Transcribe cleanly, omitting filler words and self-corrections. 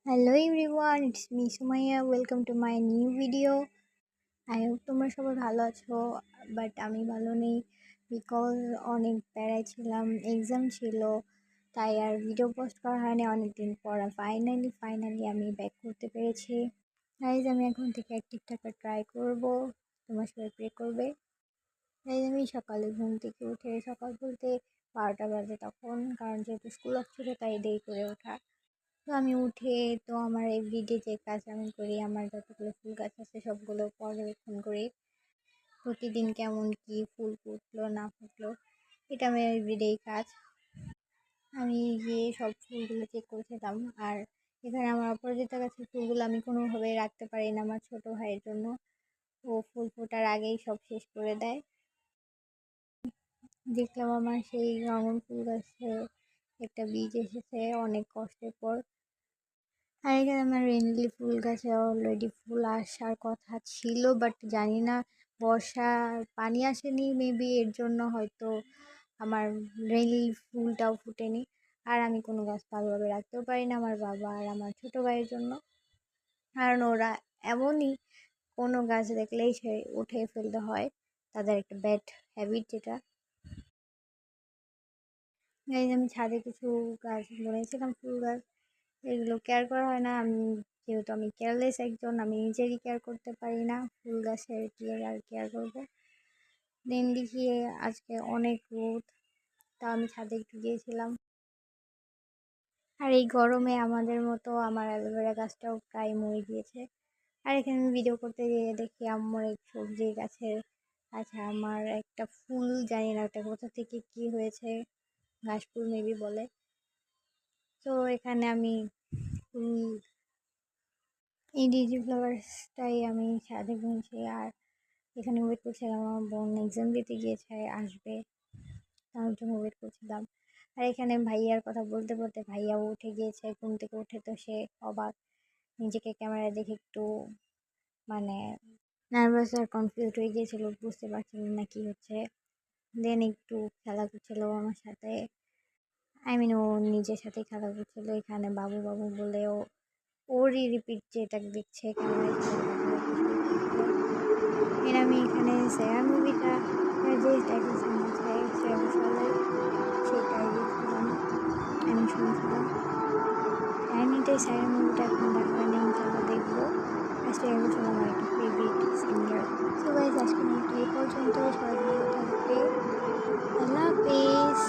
Hello everyone, it's me Sumaya. Welcome to my new video. I hope তোমরা সবাই ভালো আছো, বাট আমি ভালো নেই বিকজ অনেক প্যারায় ছিলাম, এক্সাম ছিল, তাই আর ভিডিও পোস্ট করা হয়নি অনেকদিন পর। ফাইনালি আমি ব্যাক করতে পেরেছি। গাইজ আমি এখন থেকে অ্যাক্টিভ থাকার ট্রাই করব, তোমার সবাই প্রে করবে। গাইজ আমি সকালে ঘুম থেকে উঠে, সকাল বলতে 12টা বাজে তখন, কারণ যেহেতু স্কুল অফ ছিল তাই দেরি করে ওঠা। তো আমি উঠে তো আমার এভরিডে যে কাজ আমি করি, আমার যতগুলো ফুল গাছ আছে সবগুলো পর্যবেক্ষণ করি। প্রতিদিন কেমন কি ফুল ফুটলো না ফুটলো, এটা আমার এভরিডেই কাজ। আমি গিয়ে সব ফুলগুলো চেক করেছিলাম। আর এখানে আমার অপরাজিতা গাছের ফুলগুলো আমি কোনোভাবে রাখতে পারি না আমার ছোটো ভাইয়ের জন্য। ও ফুল ফোটার আগেই সব শেষ করে দেয়। দেখলাম আমার সেই রঙন ফুল গাছে একটা বীজ এসেছে অনেক কষ্টের পর। আর এখানে আমার রেনলি ফুল গাছে অলরেডি ফুল আসার কথা ছিল, বাট জানি না, বর্ষার পানি আসেনি মেবি, এর জন্য হয়তো আমার রেনলি ফুলটাও ফুটেনি। আর আমি কোনো গাছ ভালোভাবে রাখতেও পারি না আমার বাবা আর আমার ছোটো ভাইয়ের জন্য, কারণ ওরা এমনই, কোনো গাছ দেখলেই সে উঠে ফেলতে হয়, তাদের একটা ব্যাড হ্যাবিট যেটা। আমি ছাদে কিছু গাছ বলেছিলাম, ফুল গাছ, এগুলো কেয়ার করা হয় না। যেহেতু আমি কেয়ারলেস একজন, আমি নিজেরই কেয়ার করতে পারি না, ফুল গাছের কি আর কেয়ার করবো। দেন দেখি আজকে অনেক রোদ, তা আমি ছাদে একটু গিয়েছিলাম। আর এই গরমে আমাদের মতো আমার অ্যালোভেরা গাছটাও প্রায় মরে গিয়েছে। আর এখানে আমি ভিডিও করতে গিয়ে দেখি আমার এক সবজি গাছের, আচ্ছা আমার একটা ফুল, জানি না ওটা কোথা থেকে কি হয়েছে, ঘাস ফুল মেবি বলে। তো এখানে আমি ফুল, এই ডিজি ফ্লাওয়ার্সটাই আমি ছাদে বুনছি। আর এখানে ওয়েট করছিলাম, আমার বোন এক্সাম দিতে গিয়েছে, আসবে, তার জন্য ওয়েট করছিলাম। আর এখানে ভাইয়ার কথা বলতে বলতে ভাইয়াও উঠে গিয়েছে, ঘুম থেকে উঠে তো সে অবাক, নিজেকে ক্যামেরা দেখে একটু মানে নার্ভাস আর কনফিউজ হয়ে গিয়েছিল, বুঝতে পারছিল না কি হচ্ছে। দেন একটু খেলা করছিল আমার সাথে, ও নিজের সাথে খেলা করছিল। এখানে বাবু বাবু বলেও ওরই রিপিট যেটা দেখছে ক্যামেরায়, আমি এখানে সেরা মুভিটা যে টাইটেল সং আছে শ্রেয়া ঘোষালের, সেটাই দেখছিলাম, আমি শুনছিলাম। এমনিতেই সেরা মুভিটা এখন দেখা নেই, ইনশাল্লাহ দেখবো। আর শ্রেয়া ঘোষাল আমার একটা ফেভারিট সিঙ্গার। সো গাইজ আজকে এই পর্যন্ত, সবাই ভালো থাকবে, আল্লাহ হাফেজ।